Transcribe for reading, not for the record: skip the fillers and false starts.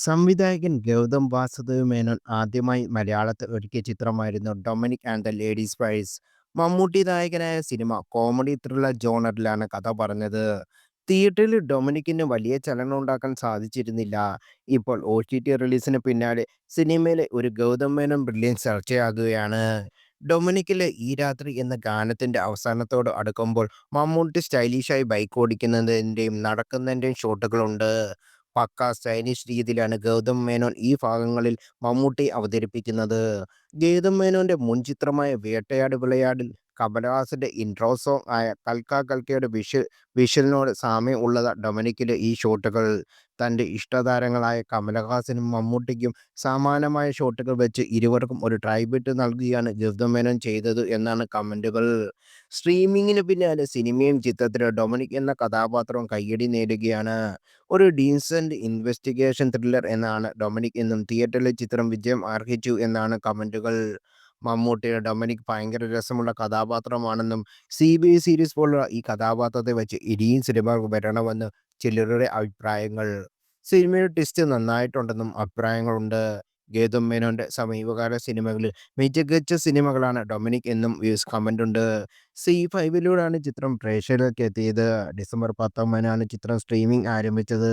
സംവിധായകൻ ഗൗതം വാസുദേവ് മേനോൻ ആദ്യമായി മലയാളത്തിൽ ഒരുക്കിയ ചിത്രമായിരുന്നു ഡൊമിനിക് ആൻഡ് ദ ലേഡീസ് വൈസ്. മമ്മൂട്ടി നായകനായ സിനിമ കോമഡി ത്രില്ലർ ജോണറിലാണ് കഥ പറഞ്ഞത്. തിയേറ്ററിൽ ഡൊമിനിക്കിന് വലിയ ചലനം ഉണ്ടാക്കാൻ സാധിച്ചിരുന്നില്ല. ഇപ്പോൾ ഒ ടി ടി റിലീസിന് പിന്നാലെ സിനിമയിലെ ഒരു ഗൗതം മേനോൻ ബ്രില്യൻ ചർച്ചയാകുകയാണ്. ഡൊമിനിക്കിലെ ഈ രാത്രി എന്ന ഗാനത്തിന്റെ അവസാനത്തോട് അടുക്കുമ്പോൾ മമ്മൂട്ടി സ്റ്റൈലിഷായി ബൈക്ക് ഓടിക്കുന്നതിന്റെയും നടക്കുന്നതിന്റെയും ഷോട്ടുകളുണ്ട്. പക്കാ സ്റ്റൈലിഷ് രീതിയിലാണ് ഗൗതം മേനോൻ ഈ ഭാഗങ്ങളിൽ മമ്മൂട്ടി അവതരിപ്പിക്കുന്നത്. ഗൗതം മേനോന്റെ മുൻ ചിത്രമായ വേട്ടയാട് വിളയാടിൽ കമലഹാസന്റെ ഇൻട്രോ സോങ് ആയ കൽക്ക കൽക്കയുടെ വിഷ്വലിനോട് സാമ്യം ഉള്ളതാ ഡൊമിനിക്കിലെ ഈ ഷോട്ടുകൾ. തന്റെ ഇഷ്ടതാരങ്ങളായ കമലഹാസനും മമ്മൂട്ടിക്കും സമാനമായ ഷോട്ടുകൾ വെച്ച് ഇരുവർക്കും ഒരു ട്രൈബിട്ട് നൽകുകയാണ് ഗൗതം മേനോൻ ചെയ്തത് എന്നാണ് കമന്റുകൾ. സ്ട്രീമിങ്ങിന് പിന്നാലെ സിനിമയും ചിത്രത്തിലെ ഡൊമിനിക് എന്ന കഥാപാത്രവും കയ്യടി നേടുകയാണ്. ഒരു ഡീസന്റ് ഇൻവെസ്റ്റിഗേഷൻ ത്രില്ലർ എന്നാണ് ഡൊമിനിക് എന്നും തിയേറ്ററിലെ ചിത്രം വിജയം അർഹിച്ചു എന്നാണ് കമന്റുകൾ. മമ്മൂട്ടിയുടെ ഡൊമിനിക് ഭയങ്കര രസമുള്ള കഥാപാത്രമാണെന്നും CBI സീരീസ് പോലുള്ള ഈ കഥാപാത്രത്തെ വെച്ച് ഇനിയും സിനിമ വരണമെന്ന് ചിലരുടെ അഭിപ്രായങ്ങൾ. സിനിമയുടെ ട്വിസ്റ്റ് നന്നായിട്ടുണ്ടെന്നും അഭിപ്രായങ്ങളുണ്ട്. ഗൗതം മേനോന്റെ സമീപകാല സിനിമകളിൽ മികച്ച സിനിമകളാണ് ഡൊമിനിക് എന്നും വ്യൂസ് കമന്റുണ്ട്. C5 ചിത്രം പ്രേക്ഷകരിലേക്ക് എത്തിയത്. ഡിസംബർ 19 ചിത്രം സ്ട്രീമിംഗ് ആരംഭിച്ചത്.